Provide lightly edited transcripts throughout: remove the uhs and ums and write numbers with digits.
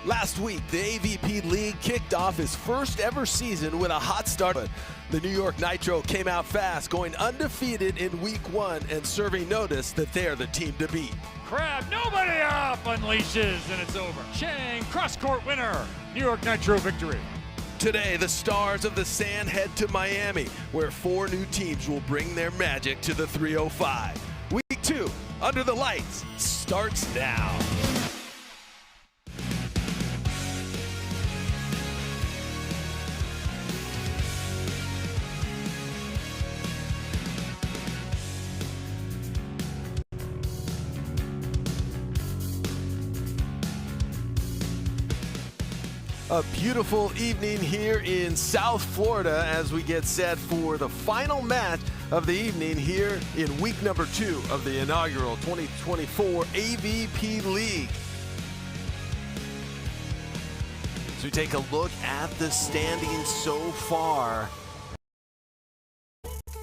Last week, the AVP League kicked off its first ever season with a hot start. The New York Nitro came out fast, going undefeated in week 1 and serving notice that they're the team to beat. Crab, nobody off, unleashes, and it's over. Chang, cross-court winner, New York Nitro victory. Today, the stars of the sand head to Miami, where 4 new teams will bring their magic to the 305. Week 2, Under the Lights, starts now. A beautiful evening here in South Florida as we get set for the final match of the evening here in week number 2 of the inaugural 2024 AVP League. So we take a look at the standings so far.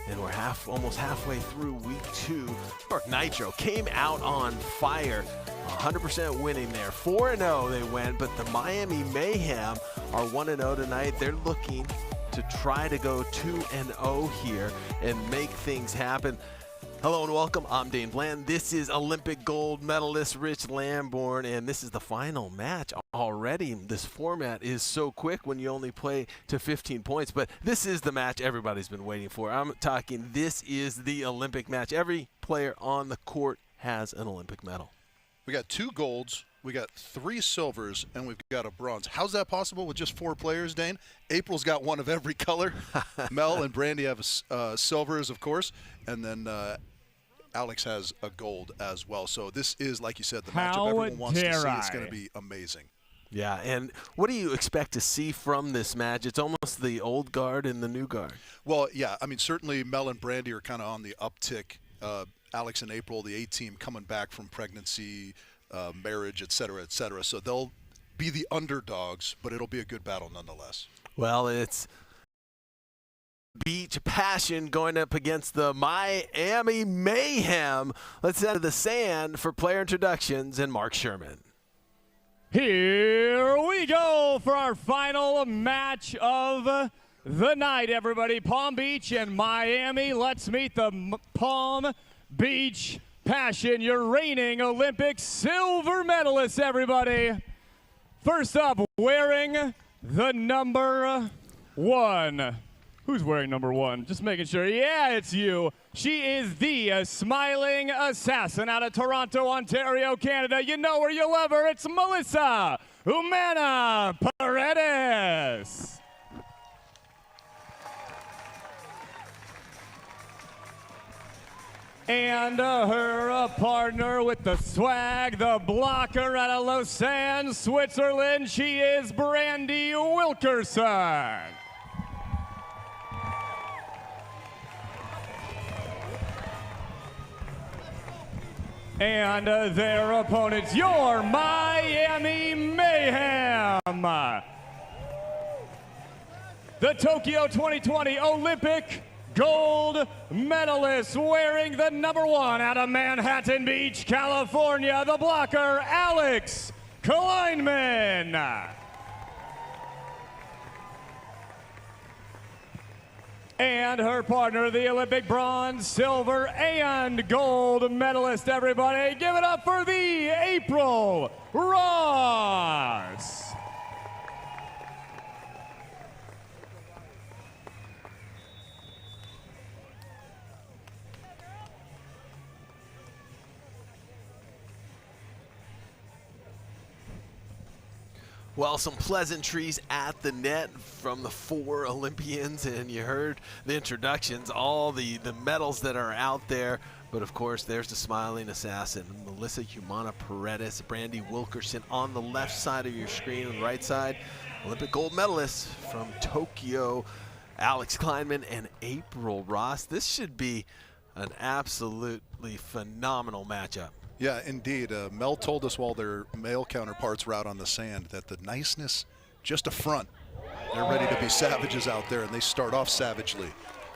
And we're almost halfway through week 2. New York Nitro came out on fire. 100% winning there. 4-0 they went, but the Miami Mayhem are 1-0 tonight. They're looking to try to go 2-0 here and make things happen. Hello and welcome. I'm Dane Bland. This is Olympic gold medalist Rich Lamborn, and this is the final match already. This format is so quick when you only play to 15 points, but this is the match everybody's been waiting for. I'm talking this is the Olympic match. Every player on the court has an Olympic medal. We got 2 golds, we got 3 silvers, and we've got a bronze. How's that possible with just 4 players, Dane? April's got one of every color. Mel and Brandie have silvers, of course, and then Alix has a gold as well. So this is, like you said, the matchup everyone wants to see. It's going to be amazing. Yeah, and what do you expect to see from this match? It's almost the old guard and the new guard. Well, yeah, I mean, certainly Mel and Brandie are kind of on the uptick. Alix and April, the A-team, coming back from pregnancy, marriage, et cetera, et cetera. So they'll be the underdogs, but it'll be a good battle nonetheless. Well, it's Beach Passion going up against the Miami Mayhem. Let's head to the sand for player introductions and Mark Sherman. Here we go for our final match of the night, everybody. Palm Beach and Miami. Let's meet the Palm Beach Passion, your reigning Olympic silver medalists, everybody. First up, wearing the number 1. Who's wearing number 1? Just making sure. Yeah, it's you. She is the smiling assassin out of Toronto, Ontario, Canada. You know her, you love her. It's Melissa Humana-Paredes. And her partner with the swag, the blocker out of Lausanne, Switzerland, she is Brandie Wilkerson. And their opponents, your Miami Mayhem. The Tokyo 2020 Olympic gold medalist, wearing the number 1 out of Manhattan Beach, California, the blocker, Alix Klineman. And her partner, the Olympic bronze, silver, and gold medalist, everybody. Give it up for the April Ross. Well, some pleasantries at the net from the 4 Olympians, and you heard the introductions, all the medals that are out there. But of course, there's the smiling assassin, Melissa Humana-Paredes, Brandie Wilkerson on the left side of your screen. On the right side, Olympic gold medalists from Tokyo, Alix Klineman and April Ross. This should be an absolutely phenomenal matchup. Yeah, indeed. Mel told us while their male counterparts were out on the sand that the niceness just a front. They're ready to be savages out there, and they start off savagely.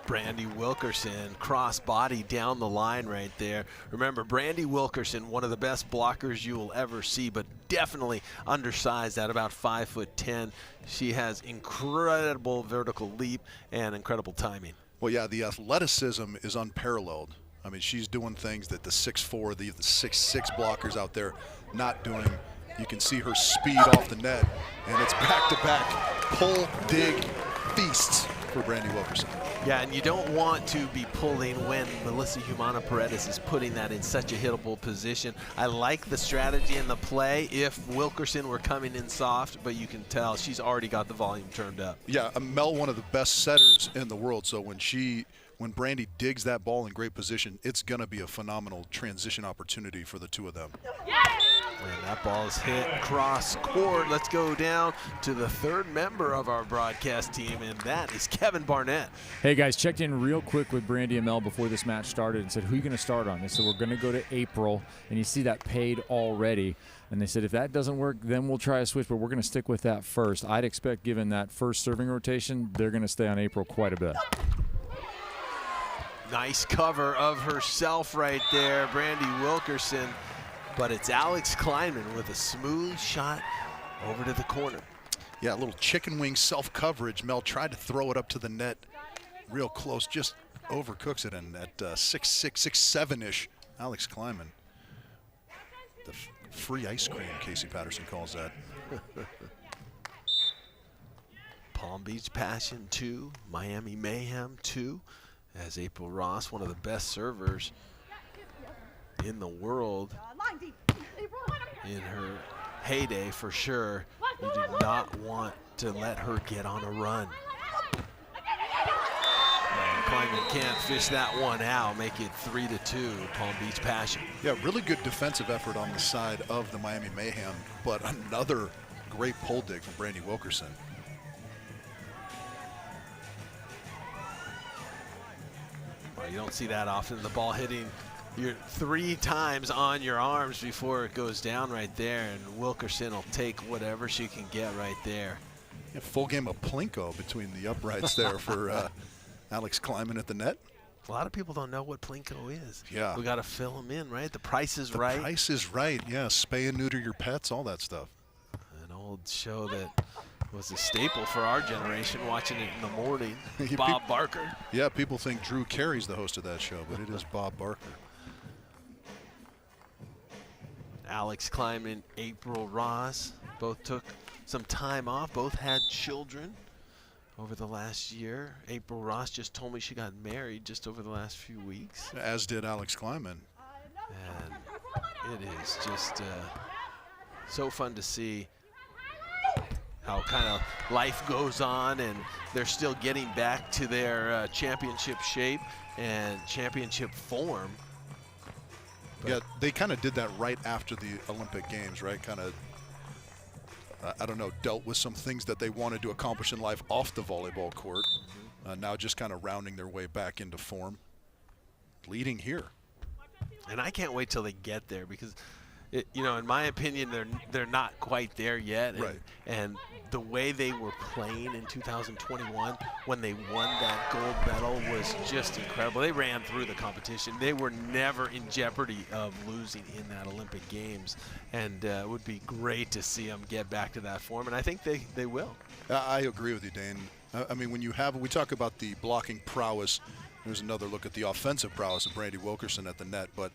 Brandie Wilkerson cross body down the line right there. Remember, Brandie Wilkerson, one of the best blockers you will ever see, but definitely undersized at about 5'10". She has incredible vertical leap and incredible timing. Well, yeah, the athleticism is unparalleled. I mean, she's doing things that the 6'4", the 6'6" blockers out there not doing. You can see her speed off the net, and it's back-to-back pull, dig, feasts for Brandie Wilkerson. Yeah, and you don't want to be pulling when Melissa Humana-Paredes is putting that in such a hittable position. I like the strategy and the play if Wilkerson were coming in soft, but you can tell she's already got the volume turned up. Yeah, Mel, one of the best setters in the world, so when Brandie digs that ball in great position, it's going to be a phenomenal transition opportunity for the two of them. And that ball is hit cross court. Let's go down to the third member of our broadcast team, and that is Kevin Barnett. Hey guys, checked in real quick with Brandie and Mel before this match started and said, who are you going to start on? They said, we're going to go to April, and you see that paid already. And they said, if that doesn't work, then we'll try a switch, but we're going to stick with that first. I'd expect, given that first serving rotation, they're going to stay on April quite a bit. Nice cover of herself right there, Brandie Wilkerson. But it's Alix Klineman with a smooth shot over to the corner. Yeah, a little chicken wing self-coverage. Mel tried to throw it up to the net real close, just overcooks it, and at 6'6", 6'7"-ish, Alix Klineman. The free ice cream, Casey Patterson calls that. Palm Beach Passion 2, Miami Mayhem 2, as April Ross, one of the best servers in the world in her heyday for sure. You do not want to let her get on a run. Klineman can't fish that one out, make it 3-2, Palm Beach Passion. Yeah, really good defensive effort on the side of the Miami Mayhem, but another great pull dig from Brandie Wilkerson. Well, you don't see that often, the ball hitting you're 3 times on your arms before it goes down right there, and Wilkerson will take whatever she can get right there. Yeah, full game of Plinko between the uprights there for Alix Klineman at the net. A lot of people don't know what Plinko is. Yeah. We got to fill them in, right? The Price is Right. The Price is Right, yeah. Spay and neuter your pets, all that stuff. An old show that was a staple for our generation, watching it in the morning. Bob Barker. Yeah, people think Drew Carey's the host of that show, but it is Bob Barker. Alix Klineman, April Ross, both took some time off, both had children over the last year. April Ross just told me she got married just over the last few weeks. As did Alix Klineman. And it is just so fun to see how kind of life goes on, and they're still getting back to their championship shape and championship form. Yeah, they kind of did that right after the Olympic Games, right? Kind of, I don't know, dealt with some things that they wanted to accomplish in life off the volleyball court. Now just kind of rounding their way back into form, leading here. And I can't wait till they get there, because, you know, in my opinion, they're not quite there yet. And, right. And the way they were playing in 2021 when they won that gold medal was just incredible. They ran through the competition. They were never in jeopardy of losing in that Olympic Games. And it would be great to see them get back to that form. And I think they will. I agree with you, Dane. I mean, when we talk about the blocking prowess, there's another look at the offensive prowess of Brandie Wilkerson at the net. But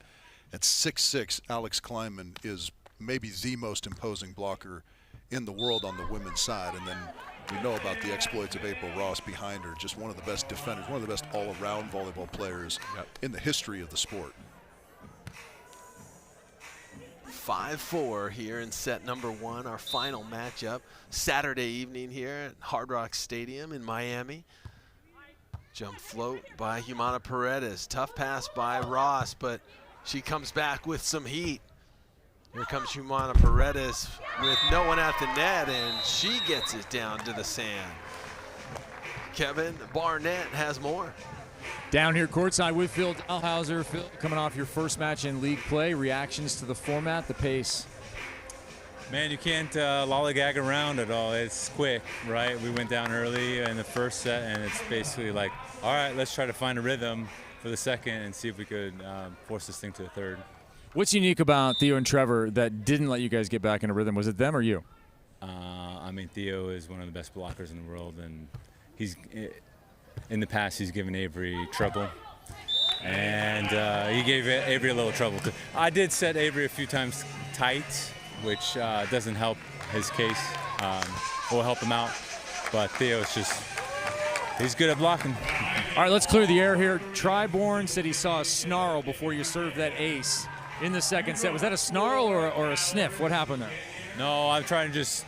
at 6'6", Alix Klineman is maybe the most imposing blocker in the world on the women's side. And then we know about the exploits of April Ross behind her, just one of the best defenders, one of the best all-around volleyball players in the history of the sport. 5-4 here in set number 1, our final matchup Saturday evening here at Hard Rock Stadium in Miami. Jump float by Humana-Paredes. Tough pass by Ross, but she comes back with some heat. Here comes Humana-Paredes with no one at the net, and she gets it down to the sand. Kevin Barnett has more. Down here courtside with Phil Dalhauser. Phil, coming off your first match in league play, reactions to the format, the pace? Man, you can't lollygag around at all. It's quick, right? We went down early in the first set, and it's basically like, all right, let's try to find a rhythm for the second and see if we could force this thing to the third. What's unique about Theo and Trevor that didn't let you guys get back in a rhythm? Was it them or you? I mean, Theo is one of the best blockers in the world, and in the past he's given Avery trouble. And he gave Avery a little trouble. I did set Avery a few times tight, which doesn't help his case. Will help him out. But Theo's he's good at blocking. All right, let's clear the air here. Triborn said he saw a snarl before you served that ace in the second set. Was that a snarl or a sniff? What happened there? No, I'm trying to just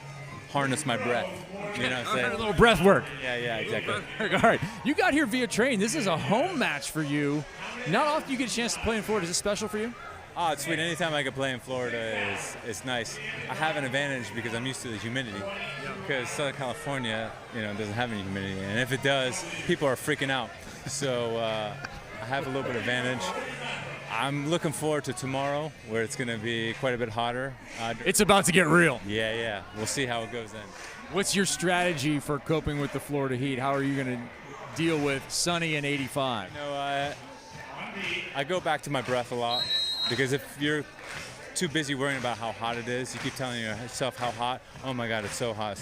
harness my breath. You know what I'm saying? A little breath work. Yeah, exactly. All right, you got here via train. This is a home match for you. Not often you get a chance to play in Florida. Is this special for you? Oh, it's sweet. Anytime I can play in Florida is nice. I have an advantage because I'm used to the humidity. Because Southern California, doesn't have any humidity, and if it does, people are freaking out. So I have a little bit of advantage. I'm looking forward to tomorrow, where it's going to be quite a bit hotter. It's about to get real. Yeah. We'll see how it goes then. What's your strategy for coping with the Florida heat? How are you going to deal with sunny and 85? I go back to my breath a lot, because if you're too busy worrying about how hot it is, you keep telling yourself how hot, oh my God, it's so hot,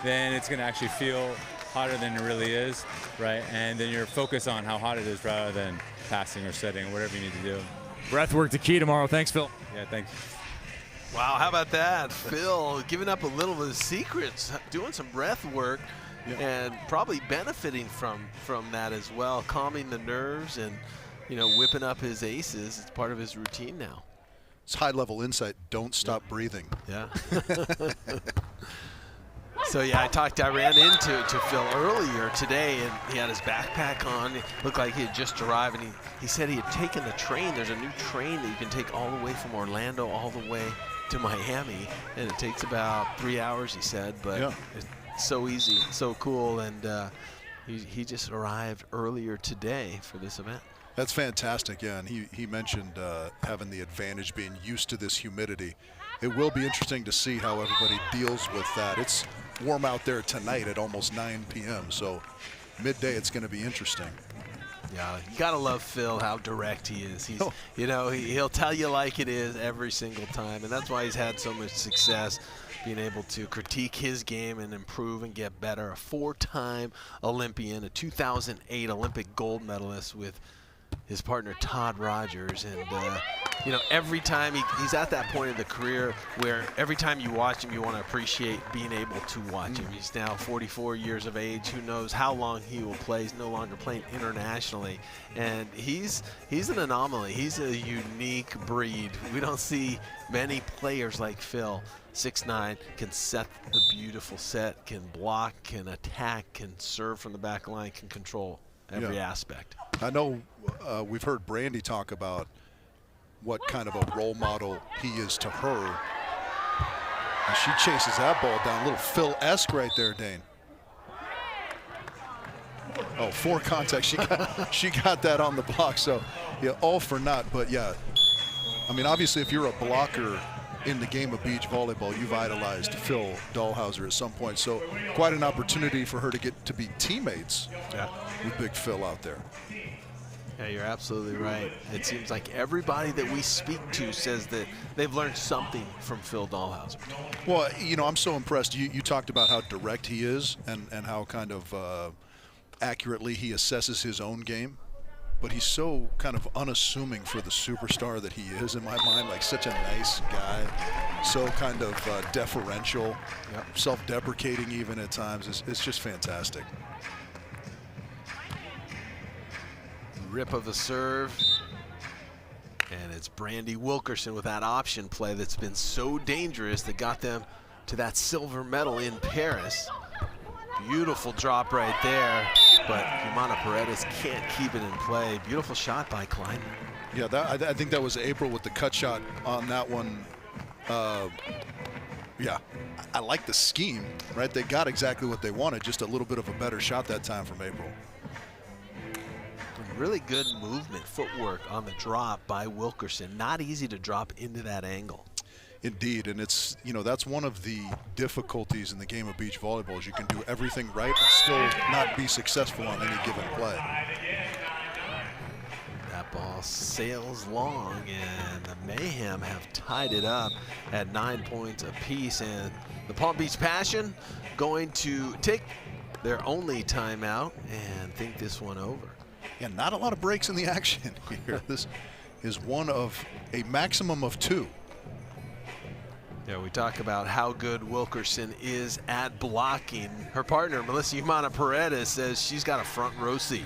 then it's going to actually feel hotter than it really is, right? And then you're focused on how hot it is rather than passing or setting or whatever you need to do. Breath work the key tomorrow. Thanks, Phil. Yeah, thanks. Wow, how about that? Phil giving up a little of his secrets, doing some breath work, and probably benefiting from that as well, calming the nerves and whipping up his aces. It's part of his routine now. It's high-level insight. Don't stop breathing. Yeah. So, I ran into Phil earlier today, and he had his backpack on. It looked like he had just arrived, and he said he had taken the train. There's a new train that you can take all the way from Orlando all the way to Miami, and it takes about 3 hours, he said, but it's so easy, so cool, and he just arrived earlier today for this event. That's fantastic, yeah, and he mentioned having the advantage, being used to this humidity. It will be interesting to see how everybody deals with that. It's warm out there tonight at almost 9 p.m., so midday it's going to be interesting. Yeah, you gotta love Phil, how direct he is. He's, he'll tell you like it is every single time, and that's why he's had so much success, being able to critique his game and improve and get better. A 4-time Olympian, a 2008 Olympic gold medalist with his partner Todd Rogers, and every time he's at that point in the career where every time you watch him, you want to appreciate being able to watch him. He's now 44 years of age. Who knows how long he will play? He's no longer playing internationally, and he's an anomaly. He's a unique breed. We don't see many players like Phil. 6'9", can set the beautiful set, can block, can attack, can serve from the back line, can control every aspect. I know we've heard Brandie talk about what kind of a role model he is to her. And she chases that ball down. A little Phil-esque right there, Dane. Oh, 4 contact. She got that on the block. So, all for naught. But, I mean, obviously, if you're a blocker in the game of beach volleyball, you've idolized Phil Dahlhauser at some point. So, quite an opportunity for her to get to be teammates with Big Phil out there. Yeah, you're absolutely right. It seems like everybody that we speak to says that they've learned something from Phil Dahlhauser. Well, I'm so impressed. You talked about how direct he is and how kind of accurately he assesses his own game. But he's so kind of unassuming for the superstar that he is, in my mind, like such a nice guy, so kind of deferential, self-deprecating even at times. It's just fantastic. Rip of a serve, and it's Brandie Wilkerson with that option play that's been so dangerous that got them to that silver medal in Paris. Beautiful drop right there, but Humana-Paredes can't keep it in play. Beautiful shot by Klineman. Yeah, I think that was April with the cut shot on that one. I like the scheme, right? They got exactly what they wanted, just a little bit of a better shot that time from April. Really good movement, footwork on the drop by Wilkerson. Not easy to drop into that angle. Indeed, and it's, you know, that's one of the difficulties in the game of beach volleyball is you can do everything right and still not be successful on any given play. That ball sails long, and the Mayhem have tied it up at 9 points apiece, and the Palm Beach Passion going to take their only timeout and think this one over. Yeah, not a lot of breaks in the action here. This is one of a maximum of 2. Yeah, we talk about how good Wilkerson is at blocking. Her partner, Melissa Humana-Paredes, says she's got a front row seat.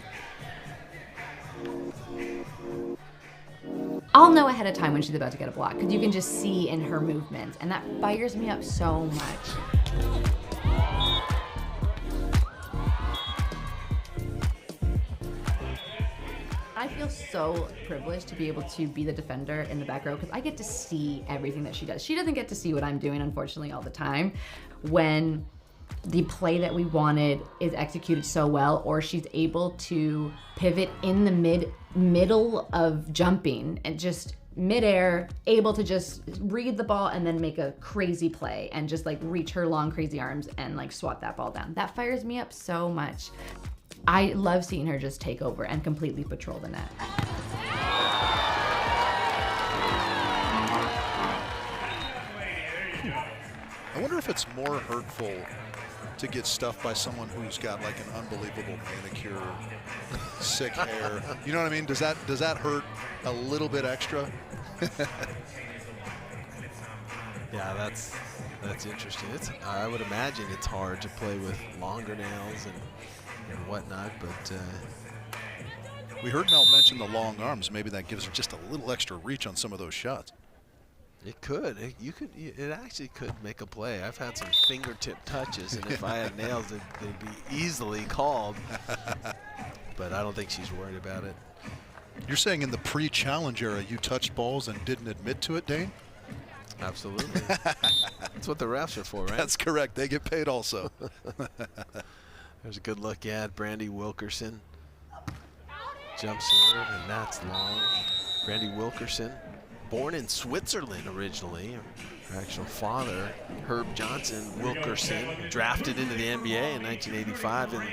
I'll know ahead of time when she's about to get a block because you can just see in her movements, and that fires me up so much. I feel so privileged to be able to be the defender in the back row because I get to see everything that she does. She doesn't get to see what I'm doing, unfortunately, all the time. When the play that we wanted is executed so well, or she's able to pivot in the middle of jumping and just midair, able to just read the ball and then make a crazy play and just like reach her long, crazy arms and like swat that ball down. That fires me up so much. I love seeing her just take over and completely patrol the net. I wonder if it's more hurtful to get stuffed by someone who's got like an unbelievable manicure, sick hair. You know what I mean? Does that hurt a little bit extra? Yeah, that's interesting. I would imagine it's hard to play with longer nails and whatnot, but we heard Mel mention the long arms. Maybe that gives her just a little extra reach on some of those shots. it could. It actually could make a play. I've had some fingertip touches, and if I had nails, they'd be easily called. But I don't think she's worried about it. You're saying in the pre-challenge era, you touched balls and didn't admit to it, Dane? Absolutely. That's what the refs are for, right? That's correct. They get paid also. There's a good look at Brandie Wilkerson. Jump serve, and that's long. Brandie Wilkerson, born in Switzerland originally. Her actual father, Herb Johnson Wilkerson, drafted into the NBA in 1985 and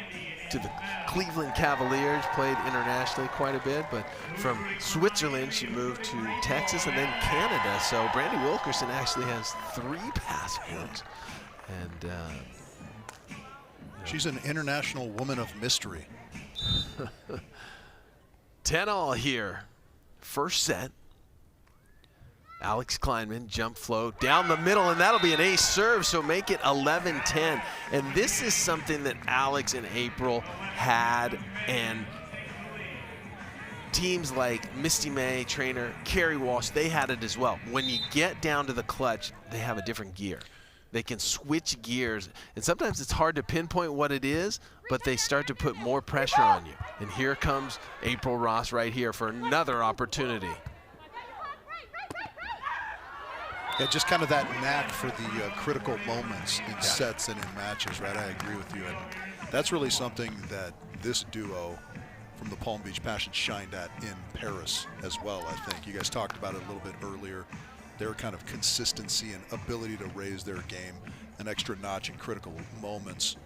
to the Cleveland Cavaliers, played internationally quite a bit, but from Switzerland she moved to Texas and then Canada. So Brandie Wilkerson actually has 3 passports. And she's an international woman of mystery. 10-all here. First set. Alix Klineman, jump float down the middle, and that'll be an ace serve, so make it 11-10. And this is something that Alix in April had, and teams like Misty May, trainer, Carrie Walsh, they had it as well. When you get down to the clutch, they have a different gear. They can switch gears, and sometimes it's hard to pinpoint what it is, but they start to put more pressure on you. And here comes April Ross right here for another opportunity. Yeah, just kind of that knack for the critical moments in sets and in matches, right? I agree with you. And that's really something that this duo from the Palm Beach Passion shined at in Paris as well, I think. You guys talked about it a little bit earlier. Their kind of consistency and ability to raise their game an extra notch in critical moments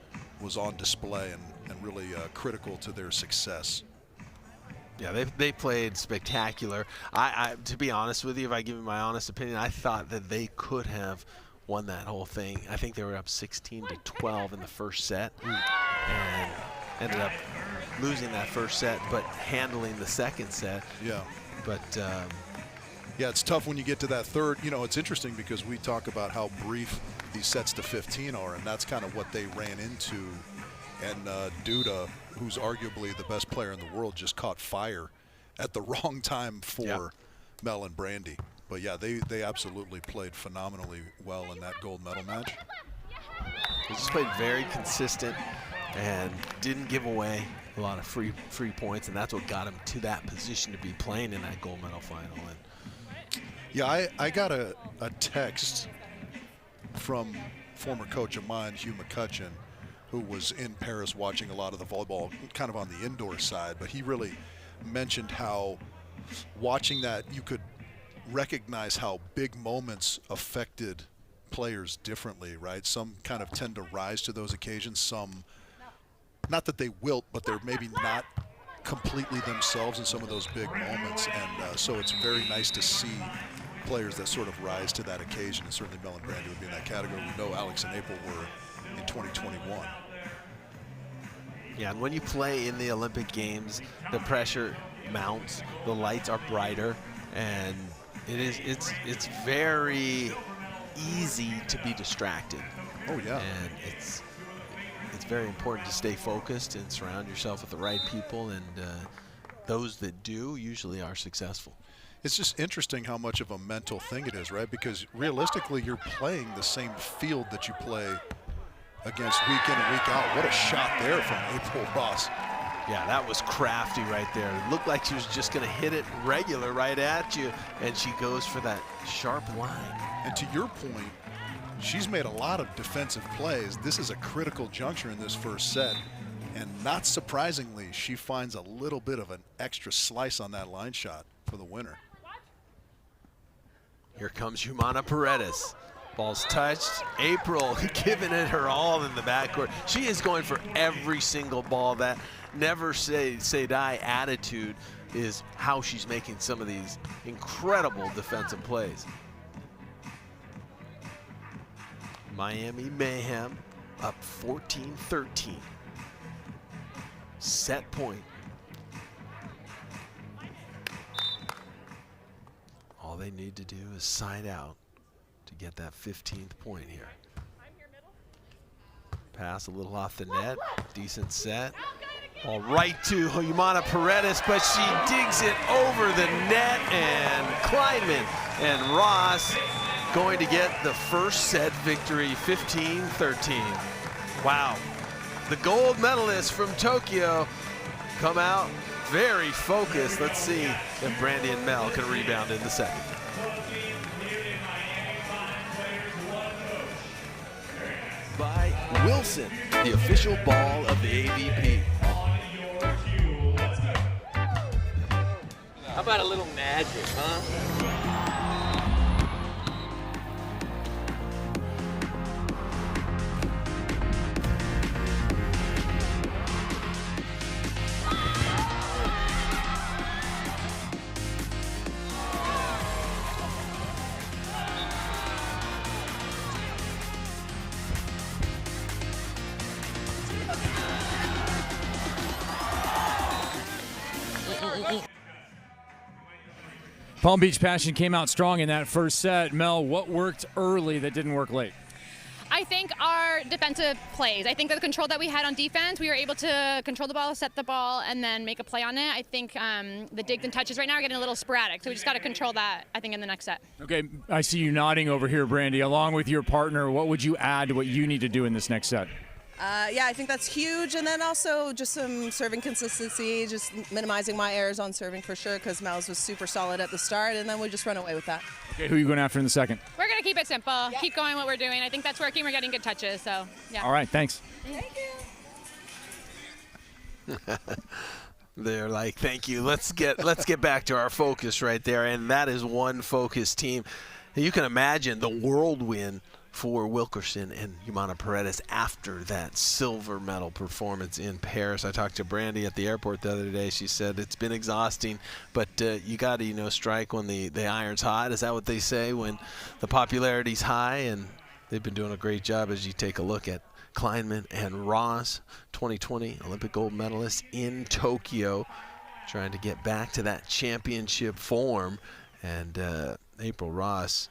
was on display and really critical to their success. Yeah, they played spectacular. To be honest with you, if I give you my honest opinion, I thought that they could have won that whole thing. I think they were up 16-12 in the first set and ended up losing that first set, but handling the second set. Yeah. But yeah, it's tough when you get to that third. You know, it's interesting because we talk about how brief these sets to 15 are, and that's kind of what they ran into. And Duda, who's arguably the best player in the world, just caught fire at the wrong time for Mel and Brandie. But yeah, they absolutely played phenomenally well in that gold medal match. They just played very consistent and didn't give away a lot of free points, and that's what got them to that position to be playing in that gold medal final. And yeah, I got a text from former coach of mine, Hugh McCutcheon, who was in Paris watching a lot of the volleyball kind of on the indoor side, but he really mentioned how watching that you could recognize how big moments affected players differently, right? Some kind of tend to rise to those occasions. Some, not that they wilt, but they're maybe not completely themselves in some of those big moments. And so it's very nice to see players that sort of rise to that occasion. And certainly Mel and Brandie would be in that category. We know Alix and April were in 2021. Yeah, and when you play in the Olympic Games, the pressure mounts, the lights are brighter, and it's very easy to be distracted. Oh yeah. And it's very important to stay focused and surround yourself with the right people, and those that do usually are successful. It's just interesting how much of a mental thing it is, right? Because realistically, you're playing the same field that you play against week in and week out. What a shot there from April Ross. Yeah, that was crafty right there. It looked like she was just going to hit it regular right at you, and she goes for that sharp line. And to your point, she's made a lot of defensive plays. This is a critical juncture in this first set, and not surprisingly, she finds a little bit of an extra slice on that line shot for the winner. Here comes Humana-Paredes. Ball's touched. April giving it her all in the backcourt. She is going for every single ball. That never say die attitude is how she's making some of these incredible defensive plays. Miami Mayhem up 14-13. Set point. All they need to do is side out to get that 15th point here. Pass a little off the net, decent set. Ball right to Humana-Paredes, but she digs it over the net, and Klineman and Ross going to get the first set victory, 15-13. Wow, the gold medalists from Tokyo come out very focused. Let's see if Brandie and Mel can rebound in the second. By Wilson, the official ball of the AVP. How about a little magic, huh? Palm Beach Passion came out strong in that first set. Mel, what worked early that didn't work late? I think our defensive plays. I think that the control that we had on defense, we were able to control the ball, set the ball, and then make a play on it. I think the digs and touches right now are getting a little sporadic, so we just got to control that, I think, in the next set. Okay, I see you nodding over here, Brandie. Along with your partner, what would you add to what you need to do in this next set? Yeah, I think that's huge, and then also just some serving consistency, just minimizing my errors on serving for sure, because Mel's was super solid at the start, and then we just run away with that. Okay, who are you going after in the second? We're going to keep it simple, keep going what we're doing. I think that's working. We're getting good touches, so yeah. All right, thanks. Thank you. They're like, thank you. Let's get back to our focus right there, and that is one focused team. You can imagine the whirlwind for Wilkerson and Humana-Paredes after that silver medal performance in Paris. I talked to Brandie at the airport the other day. She said it's been exhausting, but you got to strike when the iron's hot. Is that what they say, when the popularity's high? And they've been doing a great job as you take a look at Klineman and Ross, 2020 Olympic gold medalists in Tokyo, trying to get back to that championship form. And April Ross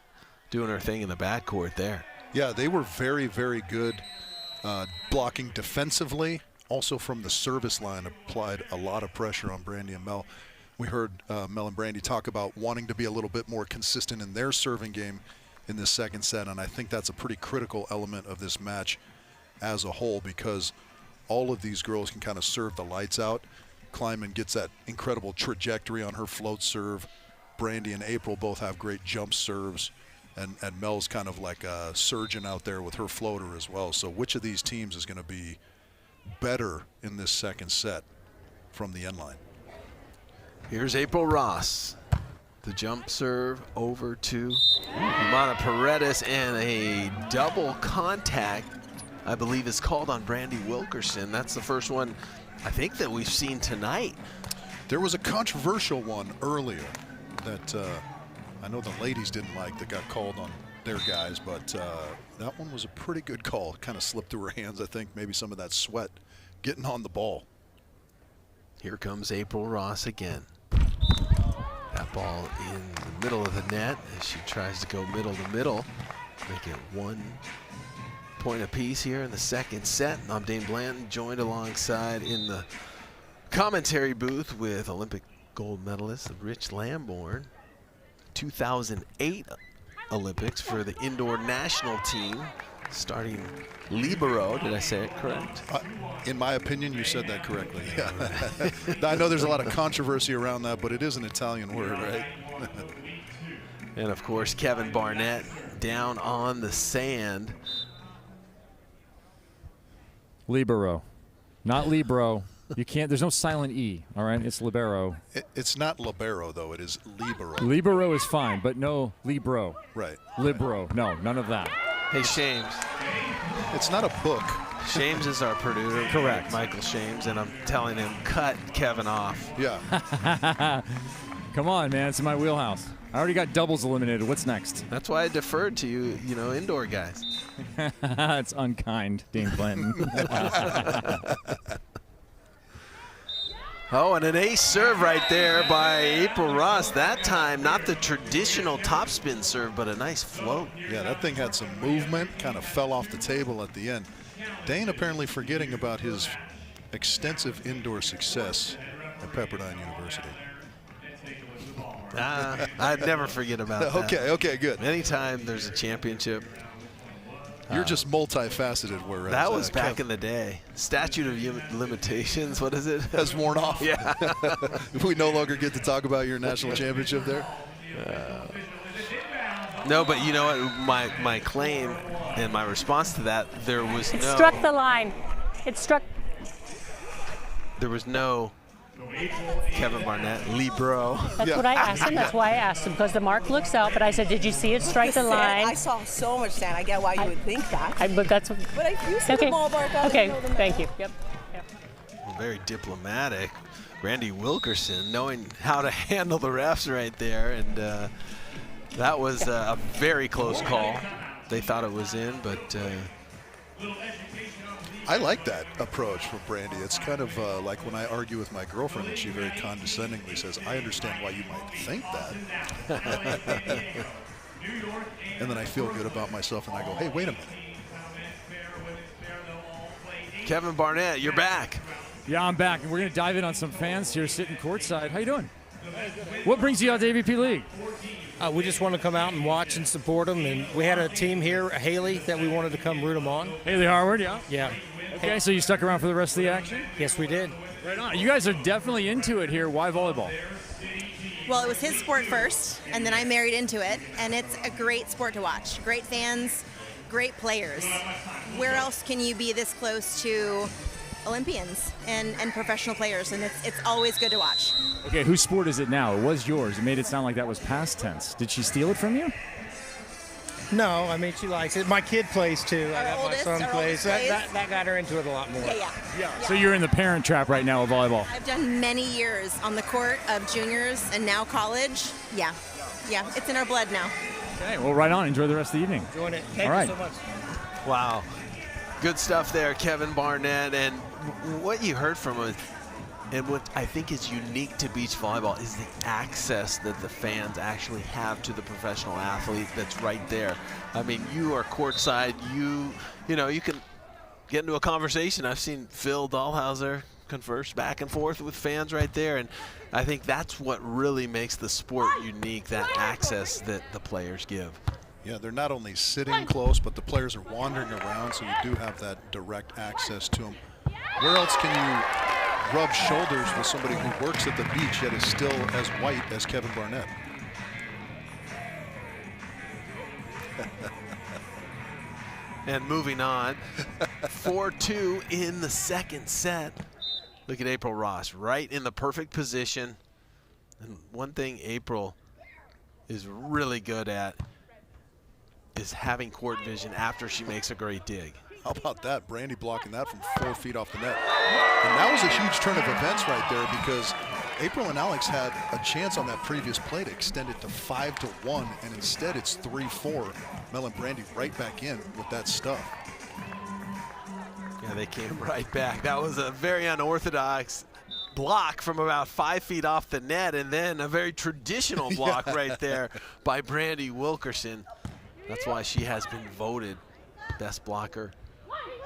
doing her thing in the backcourt there. Yeah, they were very, very good blocking defensively. Also from the service line, applied a lot of pressure on Brandie and Mel. We heard Mel and Brandie talk about wanting to be a little bit more consistent in their serving game in this second set, and I think that's a pretty critical element of this match as a whole, because all of these girls can kind of serve the lights out. Klineman gets that incredible trajectory on her float serve. Brandie and April both have great jump serves. And Mel's kind of like a surgeon out there with her floater as well. So which of these teams is going to be better in this second set from the end line? Here's April Ross. The jump serve over to Humana-Paredes, and a double contact, I believe, is called on Brandie Wilkerson. That's the first one, I think, that we've seen tonight. There was a controversial one earlier that I know the ladies didn't like that got called on their guys, but that one was a pretty good call. It kind of slipped through her hands, I think, maybe some of that sweat getting on the ball. Here comes April Ross again. That ball in the middle of the net as she tries to go middle to middle. Make it 1 point apiece here in the second set. I'm Dane Blanton, joined alongside in the commentary booth with Olympic gold medalist Rich Lamborn. 2008 Olympics for the indoor national team, starting libero. Did I say it correct? In my opinion, you said that correctly. Yeah. I know there's a lot of controversy around that, but it is an Italian word, right? And of course, Kevin Barnett down on the sand. Libero, not libero. You can't, there's no silent E, all right? It's libero. It's not libero, though. It is libero. Libero is fine, but no libero. Right. Libero, no, none of that. Hey, Shames. It's not a book. Shames is our producer. Correct. Michael Shames, and I'm telling him, cut Kevin off. Yeah. Come on, man, it's in my wheelhouse. I already got doubles eliminated. What's next? That's why I deferred to you, indoor guys. It's unkind, Dane Blanton. Oh, and an ace serve right there by April Ross. That time, not the traditional topspin serve, but a nice float. Yeah, that thing had some movement, kind of fell off the table at the end. Dane apparently forgetting about his extensive indoor success at Pepperdine University. I'd never forget about that. Okay, good. Anytime there's a championship. You're just multifaceted, whereas that was back in the day. Statute of limitations, what is it? Has worn off. Yeah. We no longer get to talk about your national championship there? No, but you know what? My claim and my response to that, there was It struck the line. It struck. There was no Kevin Barnett, libero. That's what I asked him. That's why I asked him, because the mark looks out. But I said, did you see it strike the line? I saw so much sand. I get why you would think that. But that's what. But you see the ball bark out. Okay, thank you. Yep. Well, very diplomatic. Brandie Wilkerson knowing how to handle the refs right there. And that was a very close call. They thought it was in, but... I like that approach from Brandie. It's kind of like when I argue with my girlfriend and she very condescendingly says, I understand why you might think that. And then I feel good about myself and I go, hey, wait a minute. Kevin Barnett, you're back. Yeah, I'm back, and we're going to dive in on some fans here sitting courtside. How you doing? What brings you out to AVP League? We just want to come out and watch and support them, and we had a team here, Haley, that we wanted to come root them on. Haley Harward, yeah? Yeah. Okay, so you stuck around for the rest of the action? Yes, we did. Right on. You guys are definitely into it here. Why volleyball? Well, it was his sport first, and then I married into it, and it's a great sport to watch. Great fans, great players. Where else can you be this close to Olympians and professional players? And it's always good to watch. Okay, whose sport is it now? It was yours. It made it sound like that was past tense. Did she steal it from you? No, I mean, she likes it. My kid plays too. Our My son plays. plays. That got her into it a lot more. Yeah. So you're in the parent trap right now of volleyball. I've done many years on the court of juniors and now college. Yeah, it's in our blood now. Okay, well, right on. Enjoy the rest of the evening. Enjoying it. Thank All right. you so much. Wow. Good stuff there, Kevin Barnett. And what you heard from him, and what I think is unique to beach volleyball, is the access that the fans actually have to the professional athlete that's right there. I mean, you are courtside. You know, you can get into a conversation. I've seen Phil Dahlhauser converse back and forth with fans right there, and I think that's what really makes the sport unique, that access that the players give. Yeah, they're not only sitting close, but the players are wandering around, so you do have that direct access to them. Where else can you rub shoulders with somebody who works at the beach yet is still as white as Kevin Barnett? And moving on, 4-2 in the second set. Look at April Ross, right in the perfect position. And one thing April is really good at is having court vision after she makes a great dig. How about that? Brandie blocking that from 4 feet off the net. And that was a huge turn of events right there, because April and Alix had a chance on that previous play to extend it to 5-1, and instead it's 3-4. Mel and Brandie right back in with that stuff. Yeah, they came right back. That was a very unorthodox block from about 5 feet off the net, and then a very traditional block right there by Brandie Wilkerson. That's why she has been voted best blocker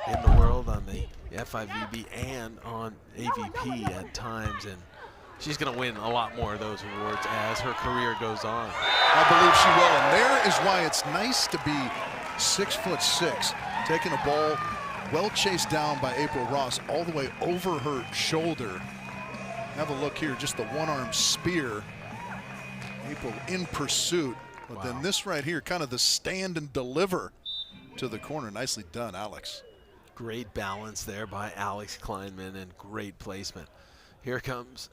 in the world on the FIVB and on AVP at times, and she's going to win a lot more of those awards as her career goes on. I believe she will, and there is why it's nice to be 6'6", taking a ball well chased down by April Ross all the way over her shoulder. Have a look here, just the one-arm spear. April in pursuit, but then this right here, kind of the stand and deliver to the corner. Nicely done, Alix. Great balance there by Alix Klineman and great placement. Here comes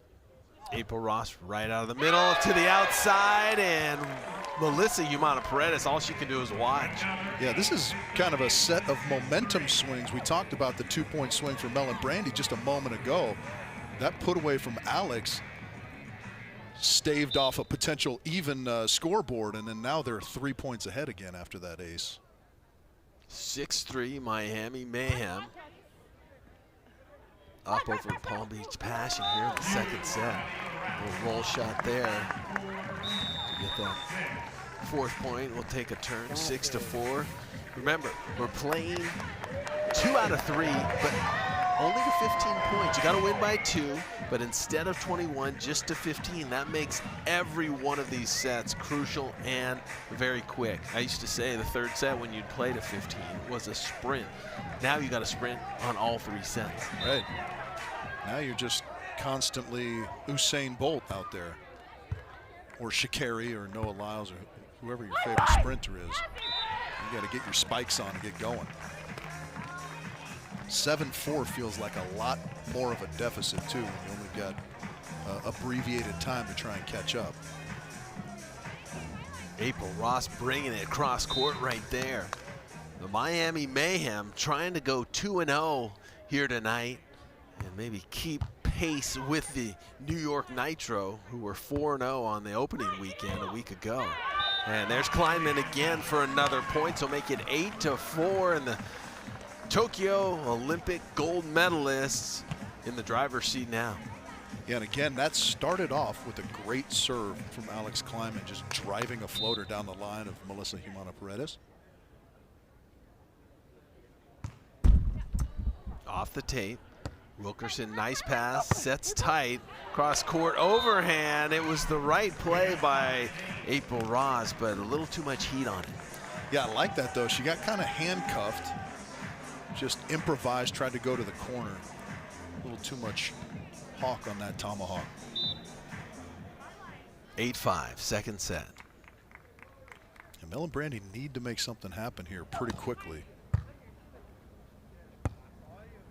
April Ross right out of the middle to the outside, and Melissa Humana-Paredes, all she can do is watch. Yeah, this is kind of a set of momentum swings. We talked about the 2-point swing for Mel and Brandie just a moment ago. That put away from Alix staved off a potential even scoreboard, and then now they're 3 points ahead again after that ace. 6-3 Miami Mayhem. Up over Palm Beach Passion here in the second set. A little roll shot there to get that 4th point. We'll take a turn, 6-4. Remember, we're playing 2 out of 3, but only to 15 points. You got to win by 2, but instead of 21, just to 15. That makes every one of these sets crucial and very quick. I used to say the 3rd set, when you'd play to 15, was a sprint. Now you got to sprint on all 3 sets. Right. Now you're just constantly Usain Bolt out there, or Sha'Carri, or Noah Lyles, or whoever your favorite sprinter is. You got to get your spikes on and get going. 7-4 feels like a lot more of a deficit too, when you only got abbreviated time to try and catch up. April Ross bringing it across court right there. The Miami Mayhem trying to go 2-0 here tonight and maybe keep pace with the New York Nitro, who were 4-0 on the opening weekend a week ago. And there's Klineman again for another point, so make it 8-4, and the Tokyo Olympic gold medalists in the driver's seat now. Yeah, and again, that started off with a great serve from Alix Klineman, just driving a floater down the line of Melissa Humana-Paredes. Off the tape. Wilkerson, nice pass, sets tight, cross court, overhand. It was the right play by April Ross, but a little too much heat on it. Yeah, I like that though. She got kind of handcuffed, just improvised, tried to go to the corner. A little too much hawk on that tomahawk. 8-5, second set. And Mel and Brandie need to make something happen here pretty quickly.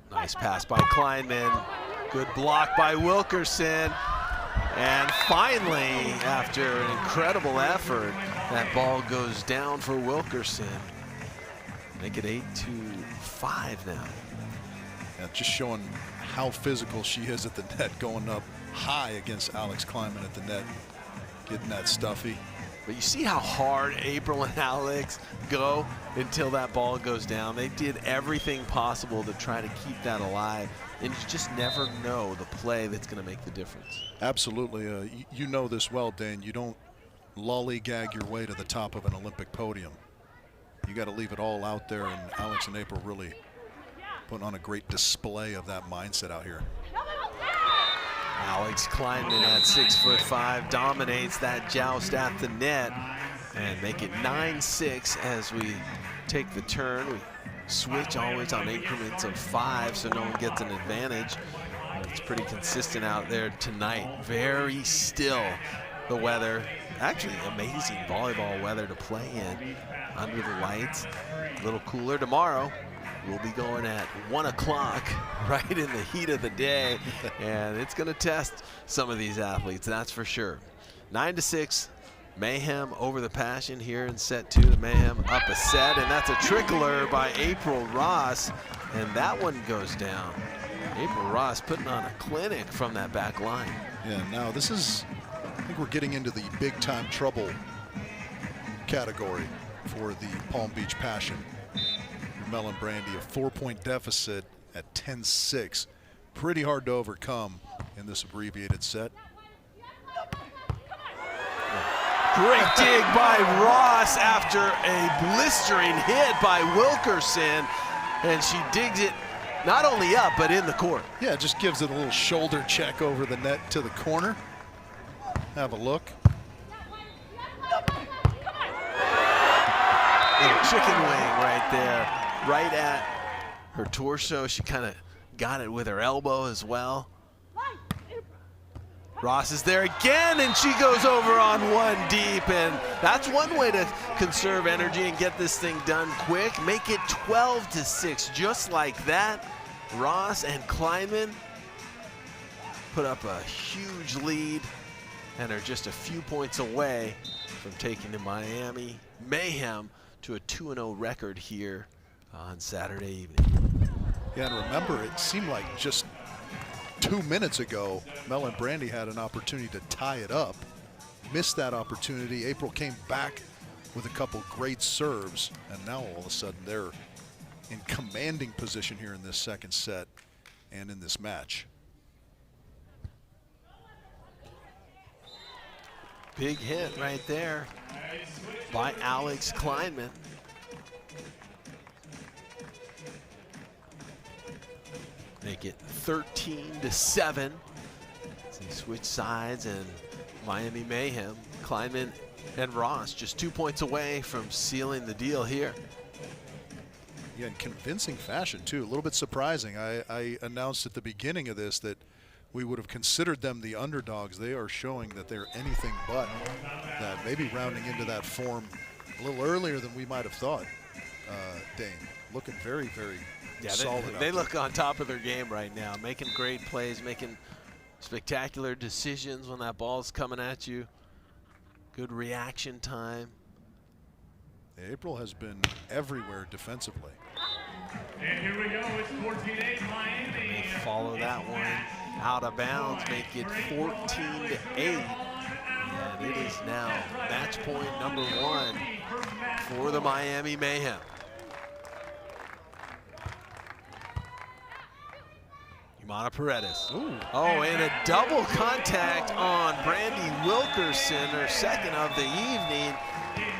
Nice pass by Klineman. Good block by Wilkerson. And finally, after an incredible effort, that ball goes down for Wilkerson. Make it 8-5 now. Yeah, just showing how physical she is at the net, going up high against Alix Klineman at the net, getting that stuffy. But you see how hard April and Alix go until that ball goes down. They did everything possible to try to keep that alive, and you just never know the play that's going to make the difference. Absolutely. You know this well, Dane. You don't lollygag your way to the top of an Olympic podium. You got to leave it all out there, and Alix and April really putting on a great display of that mindset out here. Alix Klineman at 6'5" dominates that joust at the net and make it 9-6 as we take the turn. We switch always on increments of 5 so no one gets an advantage. It's pretty consistent out there tonight. Very still, the weather. Actually amazing volleyball weather to play in under the lights. A little cooler tomorrow. We'll be going at 1 o'clock, right in the heat of the day, and it's going to test some of these athletes, that's for sure. 9-6, Mayhem over the Passion here in set 2. The Mayhem up a set, and that's a trickler by April Ross, and that one goes down. April Ross putting on a clinic from that back line. Yeah, now this is, I think we're getting into the big time trouble category for the Palm Beach Passion. Mel and Brandie, a 4-point deficit at 10-6. Pretty hard to overcome in this abbreviated set. Great dig by Ross after a blistering hit by Wilkerson, and she digs it not only up, but in the court. Yeah, it just gives it a little shoulder check over the net to the corner. Have a look. Little chicken wing right there, right at her torso. She kind of got it with her elbow as well. Ross is there again, and she goes over on one deep, and that's one way to conserve energy and get this thing done quick. Make it 12-6, just like that. Ross and Klineman put up a huge lead and are just a few points away from taking the Miami Mayhem to a 2-0 record here on Saturday evening. Yeah, and remember, it seemed like just 2 minutes ago, Mel and Brandie had an opportunity to tie it up. Missed that opportunity. April came back with a couple great serves, and now all of a sudden they're in commanding position here in this second set and in this match. Big hit right there by Alix Klineman. Make it 13-7. They switch sides, and Miami Mayhem, Klineman and Ross just 2 points away from sealing the deal here. Yeah, in convincing fashion too. A little bit surprising. I announced at the beginning of this that we would have considered them the underdogs. They are showing that they're anything but that. Maybe rounding into that form a little earlier than we might have thought. Dane, looking very, very solid. They look on top of their game right now, making great plays, making spectacular decisions when that ball's coming at you. Good reaction time. April has been everywhere defensively. And here we go, it's 14-8 Miami. They follow that one out of bounds, make it 14-8. And it is now match point number 1 for the Miami Mayhem. Humana-Paredes. Oh, and a double contact on Brandie Wilkerson, her second of the evening.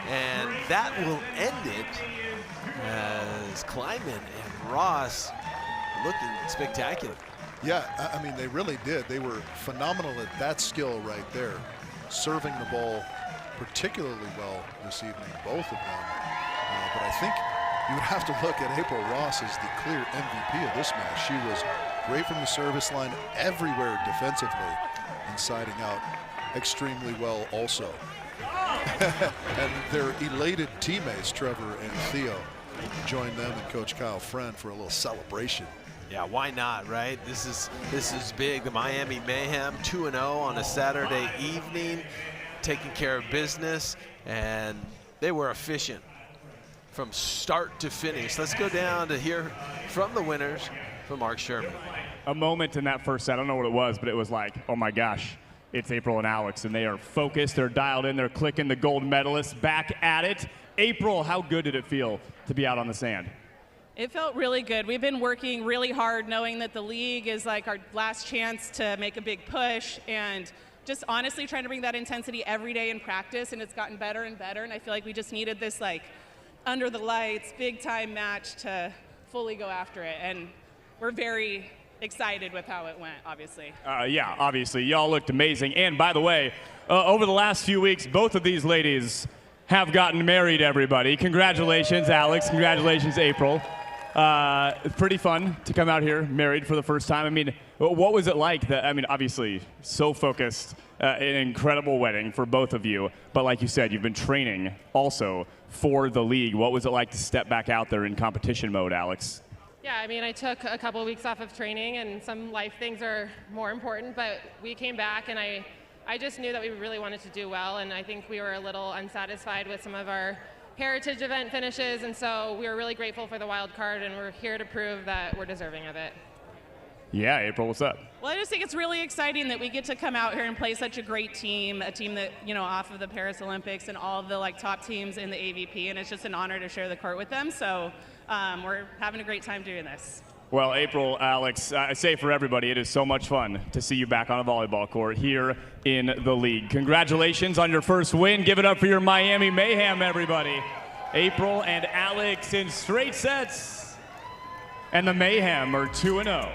And that will end it as Klineman and Ross looking spectacular. Yeah, I mean, they really did. They were phenomenal at that skill right there. Serving the ball particularly well this evening, both of them. But I think you would have to look at April Ross as the clear MVP of this match. She was great from the service line, everywhere defensively, and siding out extremely well also. And their elated teammates, Trevor and Theo, joined them and Coach Kyle Friend for a little celebration. Yeah, why not, right? This is big. The Miami Mayhem 2-0 on a Saturday evening, taking care of business, and they were efficient from start to finish. Let's go down to hear from the winners, from Mark Sherman. A moment in that first set, I don't know what it was, but it was like, oh my gosh, it's April and Alix, and they are focused, they're dialed in, they're clicking the gold medalists back at it. April, how good did it feel to be out on the sand? It felt really good. We've been working really hard knowing that the league is like our last chance to make a big push, and just honestly trying to bring that intensity every day in practice, and it's gotten better and better, and I feel like we just needed this like under the lights, big time match to fully go after it, and we're very excited with how it went, obviously. Yeah, obviously. Y'all looked amazing. And by the way, over the last few weeks, both of these ladies have gotten married, everybody. Congratulations, Alix. Congratulations, April. It's pretty fun to come out here married for the first time. I mean, what was it like? I mean, obviously, so focused, an incredible wedding for both of you. But like you said, you've been training also for the league. What was it like to step back out there in competition mode, Alix? Yeah, I mean, I took a couple of weeks off of training, and some life things are more important, but we came back, and I I just knew that we really wanted to do well, and I think we were a little unsatisfied with some of our heritage event finishes, and so we were really grateful for the wild card, and we're here to prove that we're deserving of it. Yeah, April, what's up? Well, I just think it's really exciting that we get to come out here and play such a great team, a team that, you know, off of the Paris Olympics and all of the top teams in the AVP, and it's just an honor to share the court with them. So we're having a great time doing this. Well, April, Alix, I say for everybody, it is so much fun to see you back on a volleyball court here in the league. Congratulations on your first win. Give it up for your Miami Mayhem, everybody. April and Alix in straight sets, and the Mayhem are 2-0.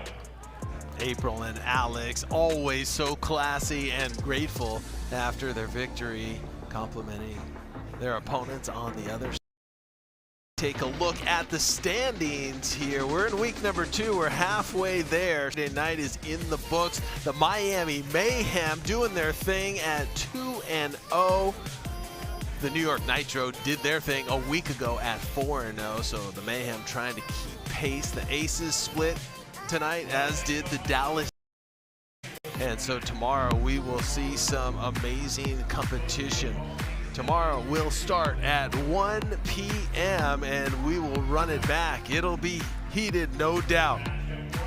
April and Alix, always so classy and grateful after their victory, complimenting their opponents on the other side. Take a look at the standings here. We're in week number 2. We're halfway there. Today night is in the books. The Miami Mayhem doing their thing at 2-0. The New York Nitro did their thing a week ago at 4-0. So the Mayhem trying to keep pace. The Aces split tonight, as did the Dallas. And so tomorrow we will see some amazing competition. Tomorrow we'll start at 1 p.m. and we will run it back. It'll be heated, no doubt.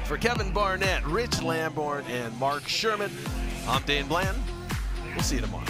For Kevin Barnett, Rich Lamborn, and Mark Sherman, I'm Dane Bland. We'll see you tomorrow.